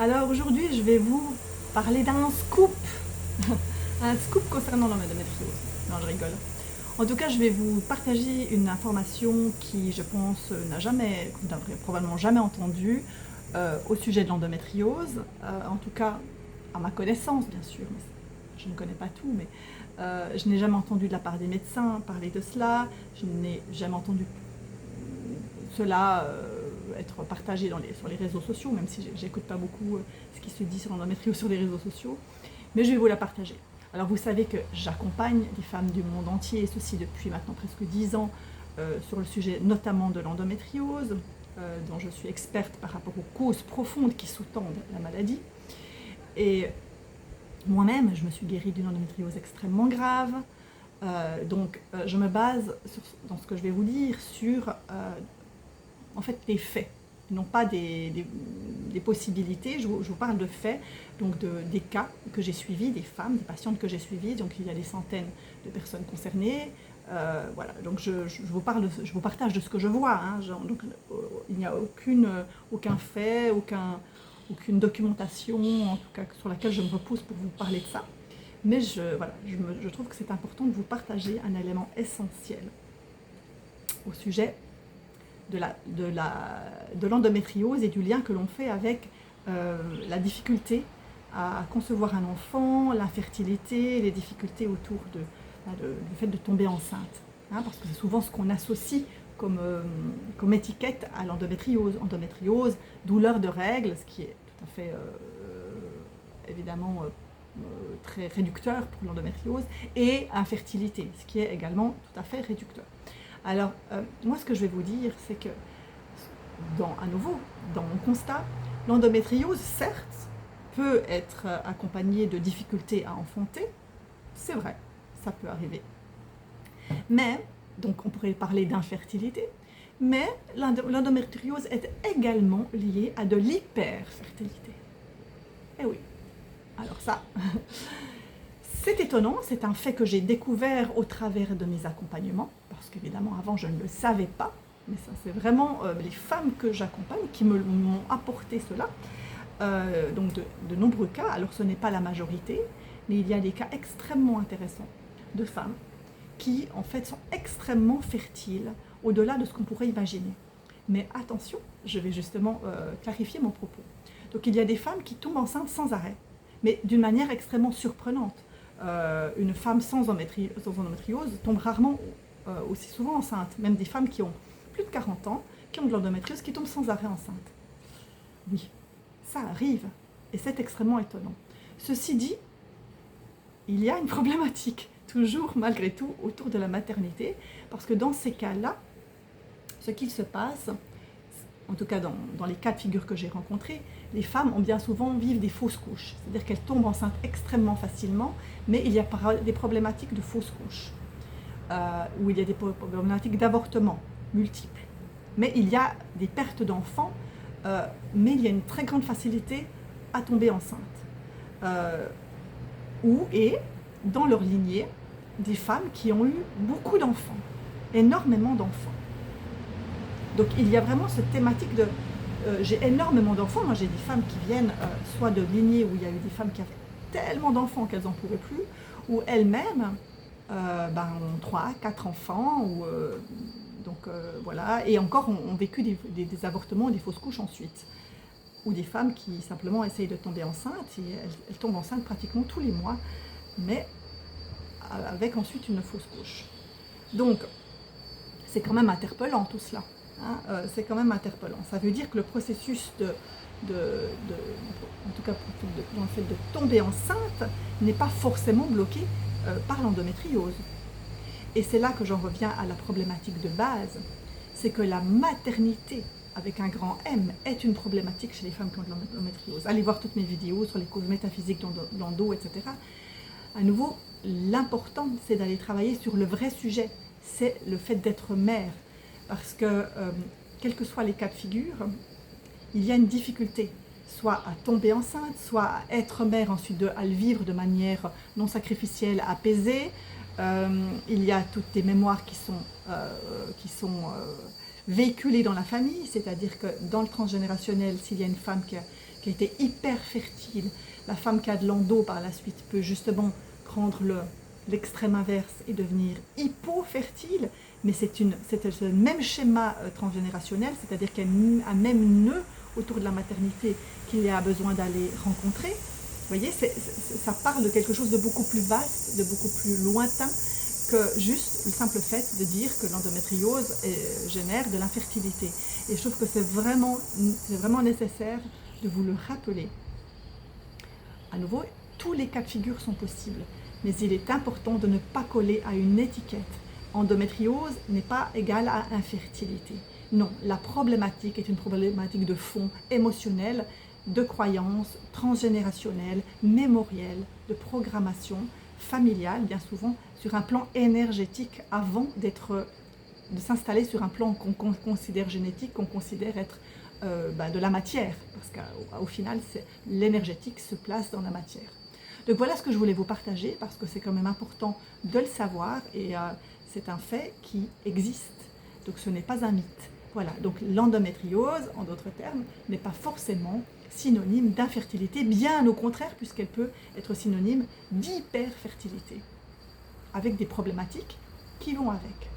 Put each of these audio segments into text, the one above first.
Alors aujourd'hui, je vais vous parler d'un scoop, un scoop concernant l'endométriose. Non, je rigole. En tout cas, je vais vous partager une information qui, je pense, vous n'aurez probablement jamais entendue au sujet de l'endométriose. En tout cas, à ma connaissance, bien sûr, mais je ne connais pas tout, mais je n'ai jamais entendu de la part des médecins parler de cela. Je n'ai jamais entendu cela être partagé sur les réseaux sociaux, même si j'écoute pas beaucoup ce qui se dit sur l'endométriose sur les réseaux sociaux, mais je vais vous la partager. Alors vous savez que j'accompagne des femmes du monde entier, et ceci depuis maintenant presque 10 ans, sur le sujet notamment de l'endométriose, dont je suis experte par rapport aux causes profondes qui sous-tendent la maladie. Et moi-même, je me suis guérie d'une endométriose extrêmement grave, donc je me base dans ce que je vais vous dire sur en fait des faits, non pas des possibilités. Je vous parle de faits, donc des cas que j'ai suivis, des femmes, des patientes que j'ai suivies, donc il y a des centaines de personnes concernées. Voilà, donc je vous partage de ce que je vois, hein, donc il n'y a aucun fait, aucune documentation, en tout cas sur laquelle je me repose pour vous parler de ça. Mais je trouve que c'est important de vous partager un élément essentiel au sujet de l'endométriose et du lien que l'on fait avec la difficulté à concevoir un enfant, l'infertilité, les difficultés autour du fait de tomber enceinte. Hein, parce que c'est souvent ce qu'on associe comme étiquette à l'endométriose. Endométriose, douleur de règles, ce qui est tout à fait évidemment très réducteur pour l'endométriose, et infertilité, ce qui est également tout à fait réducteur. Alors, moi, ce que je vais vous dire, c'est que, à nouveau, dans mon constat, l'endométriose, certes, peut être accompagnée de difficultés à enfanter, c'est vrai, ça peut arriver. Mais, donc on pourrait parler d'infertilité, mais l'endométriose est également liée à de l'hyperfertilité. Eh oui, alors ça... C'est étonnant, c'est un fait que j'ai découvert au travers de mes accompagnements, parce qu'évidemment avant je ne le savais pas, mais ça c'est vraiment les femmes que j'accompagne qui m'ont apporté cela, donc de nombreux cas. Alors ce n'est pas la majorité, mais il y a des cas extrêmement intéressants de femmes qui en fait sont extrêmement fertiles, au-delà de ce qu'on pourrait imaginer. Mais attention, je vais justement clarifier mon propos. Donc il y a des femmes qui tombent enceintes sans arrêt, mais d'une manière extrêmement surprenante. Une femme sans endométriose tombe rarement aussi souvent enceinte, même des femmes qui ont plus de 40 ans, qui ont de l'endométriose, qui tombent sans arrêt enceinte. Oui, ça arrive, et c'est extrêmement étonnant. Ceci dit, il y a une problématique, toujours malgré tout, autour de la maternité, parce que dans ces cas-là, ce qu'il se passe, en tout cas dans les cas de figure que j'ai rencontrés, les femmes ont bien souvent vivent des fausses couches, c'est-à-dire qu'elles tombent enceintes extrêmement facilement, mais il y a des problématiques de fausses couches, ou il y a des problématiques d'avortement multiples. Mais il y a des pertes d'enfants, mais il y a une très grande facilité à tomber enceinte. Et dans leur lignée, des femmes qui ont eu beaucoup d'enfants, énormément d'enfants. Donc il y a vraiment cette thématique de j'ai énormément d'enfants. Moi j'ai des femmes qui viennent soit de lignées où il y a eu des femmes qui avaient tellement d'enfants qu'elles n'en pouvaient plus, ou elles-mêmes ont 3, 4 enfants, voilà, et encore ont vécu des avortements ou des fausses couches ensuite. Ou des femmes qui simplement essayent de tomber enceintes, et elles tombent enceintes pratiquement tous les mois, mais avec ensuite une fausse couche. Donc c'est quand même interpellant tout cela. Hein, c'est quand même interpellant. Ça veut dire que le processus en tout cas dans le fait de tomber enceinte n'est pas forcément bloqué par l'endométriose. Et c'est là que j'en reviens à la problématique de base, c'est que la maternité avec un grand M est une problématique chez les femmes qui ont de l'endométriose. Allez voir toutes mes vidéos sur les causes métaphysiques de l'endo, etc. À nouveau, l'important c'est d'aller travailler sur le vrai sujet, c'est le fait d'être mère. Parce que, quels que soient les cas de figure, il y a une difficulté, soit à tomber enceinte, soit à être mère, ensuite à le vivre de manière non sacrificielle, apaisée. Il y a toutes des mémoires qui sont véhiculées dans la famille, c'est-à-dire que dans le transgénérationnel, s'il y a une femme qui qui a été hyper fertile. La femme qui a de l'endo par la suite peut justement prendre l'extrême inverse et devenir hypofertile, mais c'est le même schéma transgénérationnel, c'est-à-dire qu'il y a un même nœud autour de la maternité qu'il y a besoin d'aller rencontrer. Vous voyez, ça parle de quelque chose de beaucoup plus vaste, de beaucoup plus lointain que juste le simple fait de dire que l'endométriose génère de l'infertilité. Et je trouve que c'est vraiment nécessaire de vous le rappeler. À nouveau, tous les cas de figure sont possibles, mais il est important de ne pas coller à une étiquette. Endométriose n'est pas égale à infertilité. Non, la problématique est une problématique de fond émotionnel, de croyances, transgénérationnelle, mémorielle, de programmation familiale, bien souvent sur un plan énergétique avant de s'installer sur un plan qu'on considère génétique, qu'on considère être de la matière, parce qu'au final, l'énergétique se place dans la matière. Donc voilà ce que je voulais vous partager, parce que c'est quand même important de le savoir, et c'est un fait qui existe, donc ce n'est pas un mythe. Voilà, donc l'endométriose, en d'autres termes, n'est pas forcément synonyme d'infertilité, bien au contraire, puisqu'elle peut être synonyme d'hyperfertilité, avec des problématiques qui vont avec.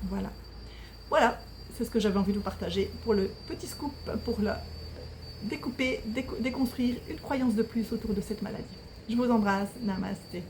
Voilà. Voilà, c'est ce que j'avais envie de vous partager pour le petit scoop, pour déconstruire une croyance de plus autour de cette maladie. Je vous embrasse, namasté.